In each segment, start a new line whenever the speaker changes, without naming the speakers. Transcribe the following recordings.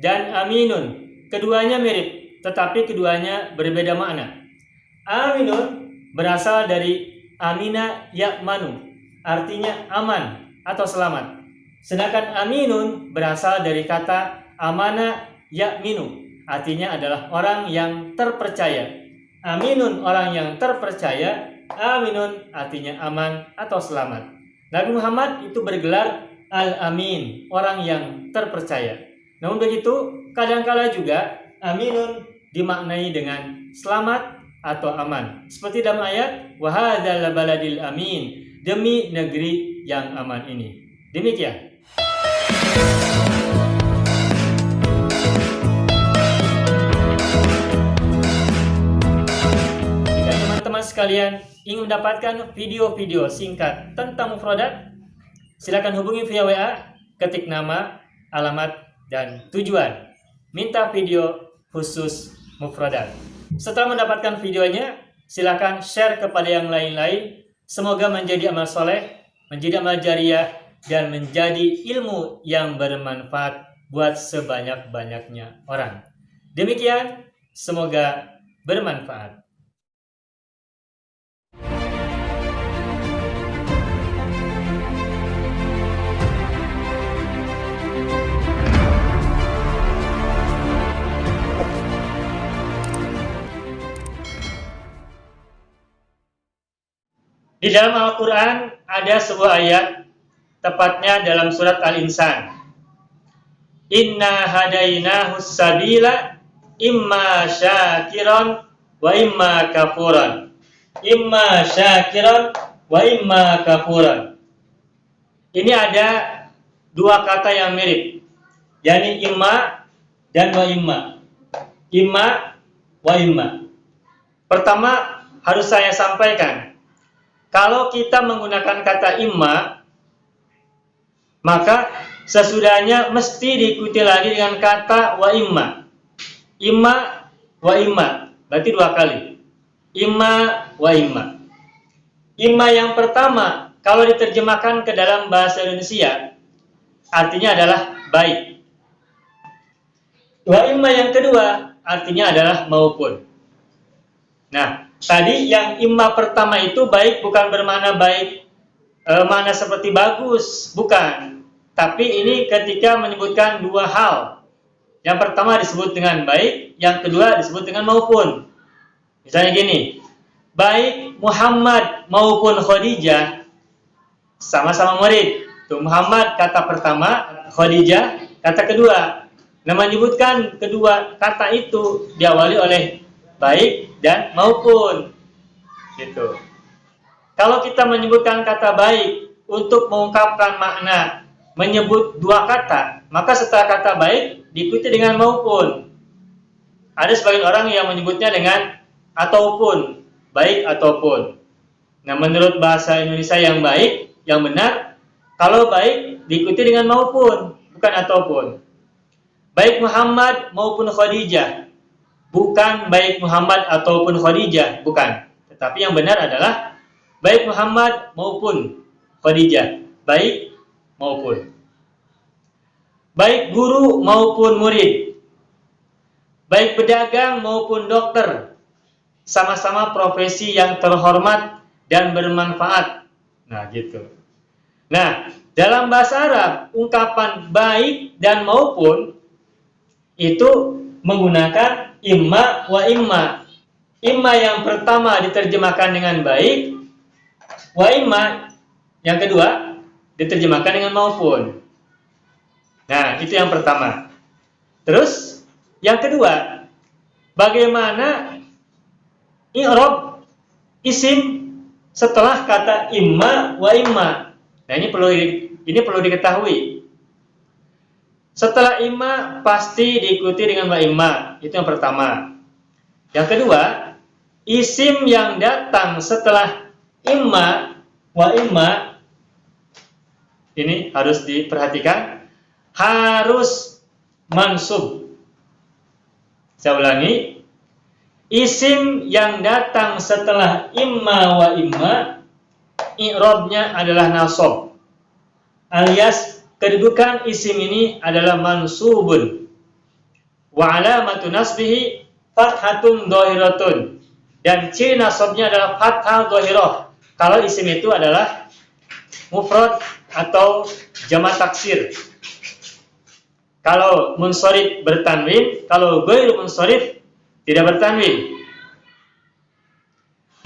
dan aminun. Keduanya mirip, tetapi keduanya berbeda makna. Aminun berasal dari amina ya'manu, artinya aman atau selamat. Sedangkan aminun berasal dari kata amana ya'minu, artinya adalah orang yang terpercaya. Aminun orang yang terpercaya, aminun artinya aman atau selamat. Nabi Muhammad itu bergelar Al-Amin, orang yang terpercaya. Namun begitu, kadangkala juga aminun dimaknai dengan selamat atau aman. Seperti dalam ayat, wa hadzal baladil amin, demi negeri yang aman ini. Demikian. Jika teman-teman sekalian ingin mendapatkan video-video singkat tentang mufradat, silakan hubungi via WA, ketik nama, alamat, dan tujuan. Minta video khusus mufradat. Setelah mendapatkan videonya, silakan share kepada yang lain-lain. Semoga menjadi amal soleh, menjadi amal jariah, dan menjadi ilmu yang bermanfaat buat sebanyak-banyaknya orang. Demikian, semoga bermanfaat. Di dalam Al-Quran ada sebuah ayat, tepatnya dalam surat Al-Insan. Inna hadainahu sabila imma syakiran wa imma kafuran. Imma syakiran wa imma kafuran. Ini ada dua kata yang mirip, yakni imma dan wa imma. Imma wa imma. Pertama harus saya sampaikan, kalau kita menggunakan kata imma, maka sesudahnya mesti diikuti lagi dengan kata wa imma. Imma wa imma, berarti dua kali. Imma wa imma. Imma yang pertama, kalau diterjemahkan ke dalam bahasa Indonesia, artinya adalah baik. Wa imma yang kedua, artinya adalah maupun. Nah, tadi yang imma pertama itu baik bukan bermakna baik makna seperti bagus, bukan. Tapi ini ketika menyebutkan dua hal. Yang pertama disebut dengan baik, yang kedua disebut dengan maupun. Misalnya gini, baik Muhammad maupun Khadijah sama-sama murid. Tuh, Muhammad kata pertama, Khadijah kata kedua. Nah, menyebutkan kedua kata itu diawali oleh baik dan maupun, gitu. Kalau kita menyebutkan kata baik untuk mengungkapkan makna, menyebut dua kata, maka setelah kata baik diikuti dengan maupun. Ada sebagian orang yang menyebutnya dengan ataupun, baik ataupun. Nah, menurut bahasa Indonesia yang baik, yang benar, kalau baik diikuti dengan maupun, bukan ataupun. Baik Muhammad maupun Khadijah, bukan baik Muhammad ataupun Khadijah, bukan. Tetapi yang benar adalah baik Muhammad maupun Khadijah, baik maupun. Baik guru maupun murid, baik pedagang maupun dokter, sama-sama profesi yang terhormat dan bermanfaat. Nah, gitu. Nah, dalam bahasa Arab, ungkapan baik dan maupun itu menggunakan imma wa imma. Imma yang pertama diterjemahkan dengan baik, wa imma yang kedua diterjemahkan dengan maupun. Nah, itu yang pertama. Terus yang kedua, bagaimana i'rab isim setelah kata imma wa imma. Nah, ini perlu diketahui. Setelah imma pasti diikuti dengan wa imma. Itu yang pertama. Yang kedua, isim yang datang setelah imma wa imma ini harus diperhatikan, harus mansub. Saya ulangi, isim yang datang setelah imma wa imma i'rabnya adalah nasab, alias kedudukan isim ini adalah mansubun. wa alamatu nasbihi fathatun dhahiratun, dan ciri nasabnya adalah fathah dhahirah kalau isim itu adalah mufrad atau jamak taksir. Kalau munsharif bertanwin, kalau ghairu munsharif tidak bertanwin.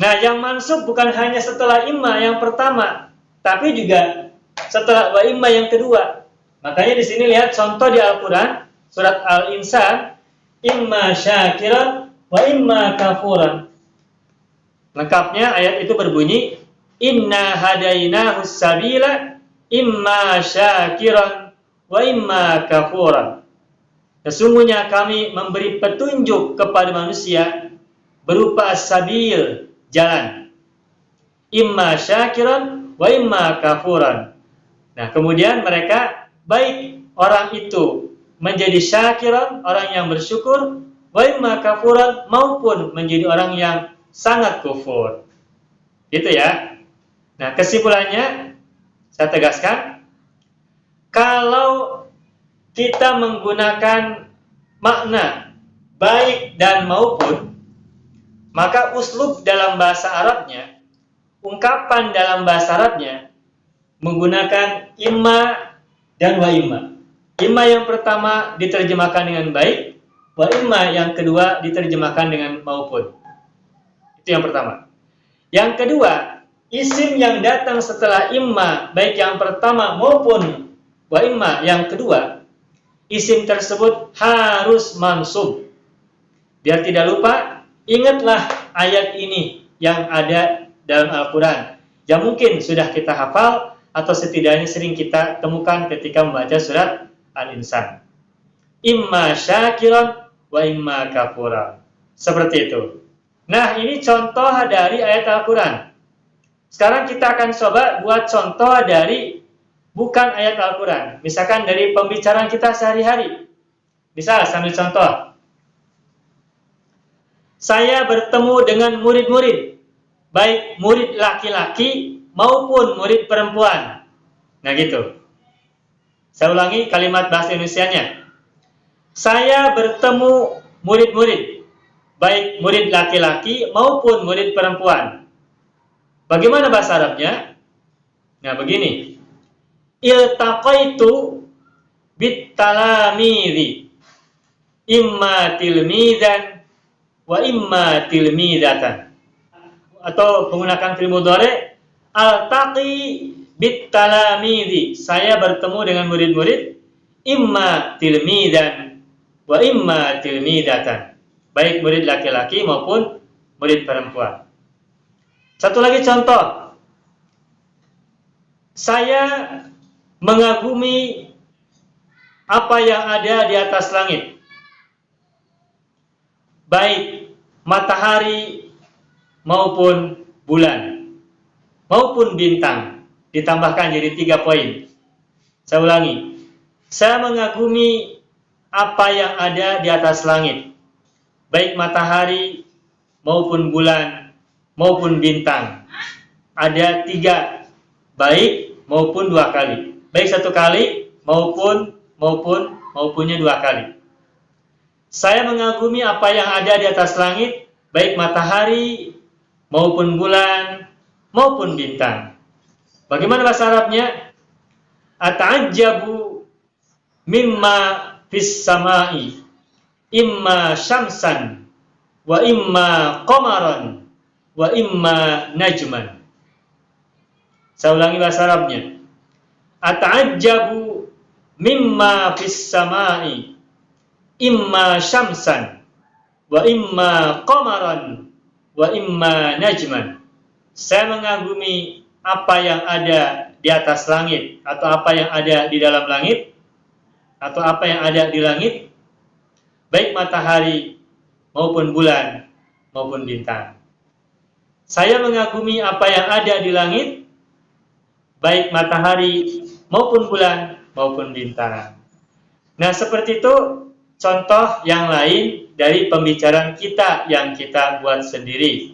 Nah, yang mansub bukan hanya setelah imma yang pertama, tapi juga setelah wa imma yang kedua. Makanya di sini lihat contoh di Al-Qur'an surat Al-Insan, imma syakiran wa imma kafuran. Lengkapnya ayat itu berbunyi, inna hadainahu sabila imma syakiran wa imma kafuran. Sesungguhnya kami memberi petunjuk kepada manusia berupa sabil, jalan. Imma syakiran wa imma kafuran. Nah, kemudian mereka baik orang itu menjadi syakiran, orang yang bersyukur, wa imma kafuran, maupun menjadi orang yang sangat kufur. Gitu ya. Nah, kesimpulannya saya tegaskan, kalau kita menggunakan makna baik dan maupun, maka uslub dalam bahasa Arabnya, ungkapan dalam bahasa Arabnya menggunakan imma dan wa imma. Imma yang pertama diterjemahkan dengan baik, wa imma yang kedua diterjemahkan dengan maupun. Itu yang pertama. Yang kedua, isim yang datang setelah imma, baik yang pertama maupun wa imma yang kedua, isim tersebut harus mansub. Biar tidak lupa, ingatlah ayat ini yang ada dalam Al-Quran, yang mungkin sudah kita hafal atau setidaknya sering kita temukan ketika membaca surat Al-Insan. Imma syakiran wa imma kafuran. Seperti itu. Nah, ini contoh dari ayat Al-Quran. Sekarang kita akan coba buat contoh dari bukan ayat Al-Quran. Misalkan dari pembicaraan kita sehari-hari. Misal, sambil contoh. Saya bertemu dengan murid-murid, baik murid laki-laki maupun murid perempuan. Nah, gitu. Saya ulangi kalimat bahasa Indonesianya. Saya bertemu murid-murid, baik murid laki-laki maupun murid perempuan. Bagaimana bahasa Arabnya? Nah, begini. Iltaqaitu bit-talamidhi, imma tilmidan wa imma tilmidatan. Atau menggunakan fi'il mudhari', altaqi bit-talamidhi, saya bertemu dengan murid-murid, imma tilmidan wa imma tilmidatan, baik murid laki-laki maupun murid perempuan. Satu lagi contoh. Saya mengagumi apa yang ada di atas langit, baik matahari maupun bulan maupun bintang. Ditambahkan jadi 3 poin. Saya ulangi. Saya mengagumi apa yang ada di atas langit, baik matahari maupun bulan maupun bintang. Ada 3, baik maupun 2 kali. Baik 1 kali maupunnya 2 kali. Saya mengagumi apa yang ada di atas langit, baik matahari maupun bulan maupun bintang. Bagaimana bahasa Arabnya? Ata'ajjabu mimma fis sama'i, imma syamsan wa imma qamaran wa imma najman. Saya ulangi bahasa Arabnya. Ata'ajjabu mimma fis sama'i, imma syamsan wa imma qamaran wa imma najman. Saya mengagumi apa yang ada di atas langit, atau apa yang ada di dalam langit, atau apa yang ada di langit, baik matahari maupun bulan maupun bintang. Saya mengagumi apa yang ada di langit, baik matahari maupun bulan maupun bintang. Nah, seperti itu contoh yang lain dari pembicaraan kita yang kita buat sendiri.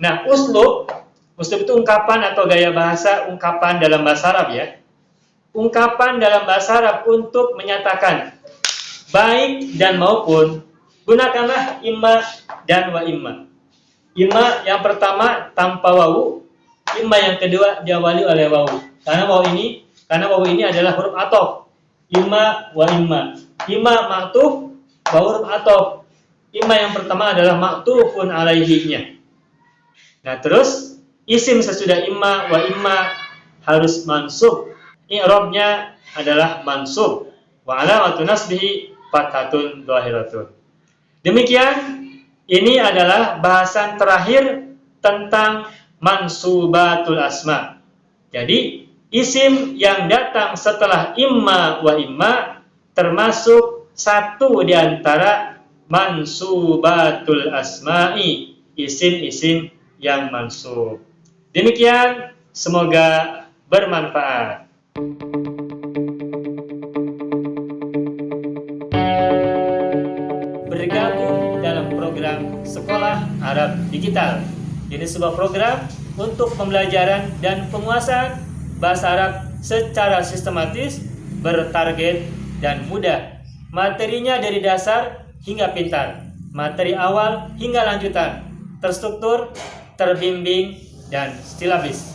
Nah, uslub itu ungkapan atau gaya bahasa, ungkapan dalam bahasa Arab ya. Ungkapan dalam bahasa Arab untuk menyatakan baik dan maupun, gunakanlah imma dan wa imma. Imma yang pertama tanpa wawu, imma yang kedua diawali oleh wawu. Karena wawu ini adalah huruf athof. Imma wa imma. Imma ma'tuf, wa huruf athof. Imma yang pertama adalah ma'tufun alaihi-nya. Nah, terus isim sesudah imma wa imma harus mansub. I'rabnya adalah mansub. Wa alamatu nasbihi fathatun dhahiratun. Demikian, ini adalah bahasan terakhir tentang mansubatul asma. Jadi, isim yang datang setelah imma wa imma termasuk satu di antara mansubatul asma'i, isim-isim yang mansub. Demikian, semoga bermanfaat. Bergabung dalam program Sekolah Arab Digital. Ini sebuah program untuk pembelajaran dan penguasaan bahasa Arab secara sistematis, bertarget, dan mudah. Materinya dari dasar hingga pintar, materi awal hingga lanjutan, terstruktur, terbimbing, dan silabis.